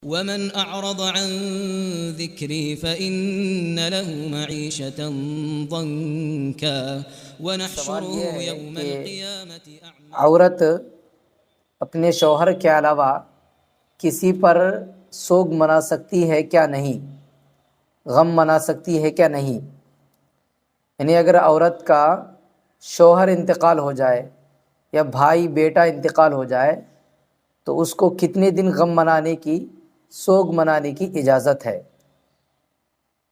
ومن أعرض عن ذكري فإن له معيشة ضنكا سوال یہ ونحشره ہے يوم کہ القيامة أعمى. عورت اپنے شوہر کے علاوہ کسی پر سوگ منا سکتی ہے کیا نہیں، غم منا سکتی ہے کیا نہیں؟ یعنی اگر عورت کا شوہر انتقال ہو جائے یا بھائی بیٹا انتقال ہو جائے تو اس کو کتنے دن غم منانے کی، سوگ منانے کی اجازت ہے؟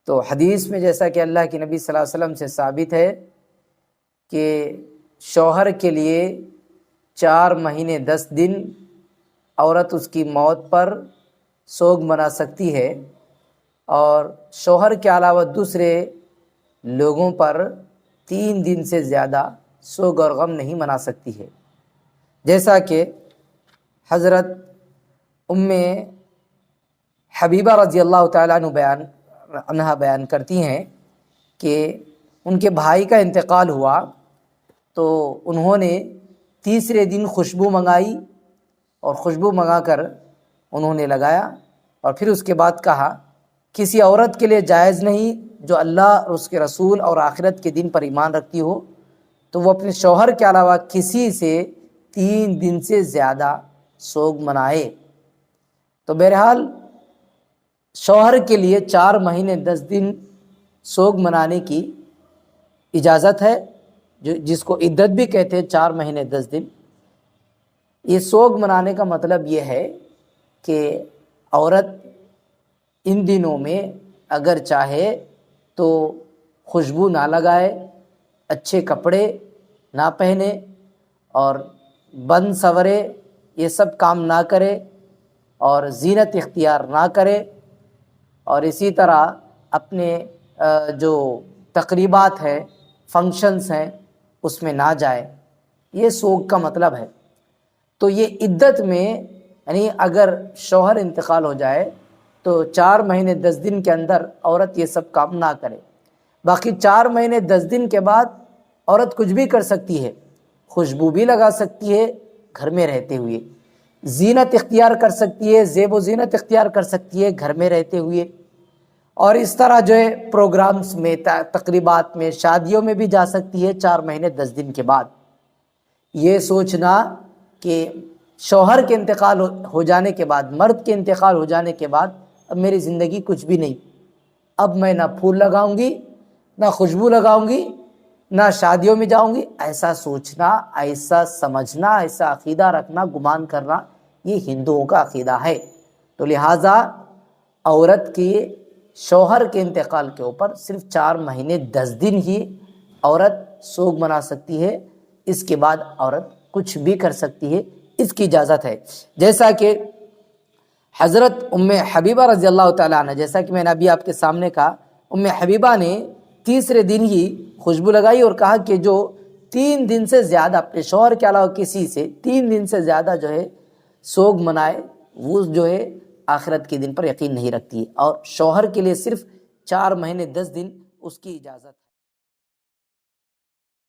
تو حدیث میں جیسا کہ اللہ کے نبی صلی اللہ علیہ وسلم سے ثابت ہے کہ شوہر کے لیے 4 مہینے 10 دن عورت اس کی موت پر سوگ منا سکتی ہے، اور شوہر کے علاوہ دوسرے لوگوں پر 3 دن سے زیادہ سوگ اور غم نہیں منا سکتی ہے، جیسا کہ حضرت ام حبیبہ رضی اللہ تعالیٰ عنہ بیان کرتی ہیں کہ ان کے بھائی کا انتقال ہوا تو انہوں نے تیسرے دن خوشبو منگائی، اور خوشبو منگا کر انہوں نے لگایا، اور پھر اس کے بعد کہا کسی عورت کے لیے جائز نہیں جو اللہ اور اس کے رسول اور آخرت کے دن پر ایمان رکھتی ہو تو وہ اپنے شوہر کے علاوہ کسی سے 3 دن سے زیادہ سوگ منائے۔ تو بہرحال شوہر کے لیے 4 مہینے 10 دن سوگ منانے کی اجازت ہے، جس کو عدت بھی کہتے ہیں، 4 مہینے 10 دن۔ یہ سوگ منانے کا مطلب یہ ہے کہ عورت ان دنوں میں اگر چاہے تو خوشبو نہ لگائے، اچھے کپڑے نہ پہنے اور بن سورے یہ سب کام نہ کرے اور زینت اختیار نہ کرے، اور اسی طرح اپنے جو تقریبات ہیں، فنکشنز ہیں، اس میں نہ جائے۔ یہ سوگ کا مطلب ہے۔ تو یہ عدت میں یعنی اگر شوہر انتقال ہو جائے تو 4 مہینے 10 دن کے اندر عورت یہ سب کام نہ کرے، باقی 4 مہینے 10 دن کے بعد عورت کچھ بھی کر سکتی ہے، خوشبو بھی لگا سکتی ہے گھر میں رہتے ہوئے، زینت اختیار کر سکتی ہے، زیب و زینت اختیار کر سکتی ہے گھر میں رہتے ہوئے، اور اس طرح جو ہے پروگرامز میں، تقریبات میں، شادیوں میں بھی جا سکتی ہے 4 مہینے 10 دن کے بعد۔ یہ سوچنا کہ شوہر کے انتقال ہو جانے کے بعد، مرد کے انتقال ہو جانے کے بعد اب میری زندگی کچھ بھی نہیں، اب میں نہ پھول لگاؤں گی، نہ خوشبو لگاؤں گی، نہ شادیوں میں جاؤں گی، ایسا سوچنا، ایسا سمجھنا، ایسا عقیدہ رکھنا، گمان کرنا، یہ ہندوؤں کا عقیدہ ہے۔ تو لہٰذا عورت کی شوہر کے انتقال کے اوپر صرف 4 مہینے 10 دن ہی عورت سوگ منا سکتی ہے، اس کے بعد عورت کچھ بھی کر سکتی ہے، اس کی اجازت ہے۔ جیسا کہ حضرت ام حبیبہ رضی اللہ تعالیٰ عنہ، جیسا کہ میں نے ابھی آپ کے سامنے کہا، ام حبیبہ نے تیسرے دن ہی خوشبو لگائی اور کہا کہ جو 3 دن سے زیادہ اپنے شوہر کے علاوہ کسی سے 3 دن سے زیادہ جو ہے سوگ منائے وہ جو ہے آخرت کے دن پر یقین نہیں رکھتی، اور شوہر کے لیے صرف 4 مہینے 10 دن اس کی اجازت ہے۔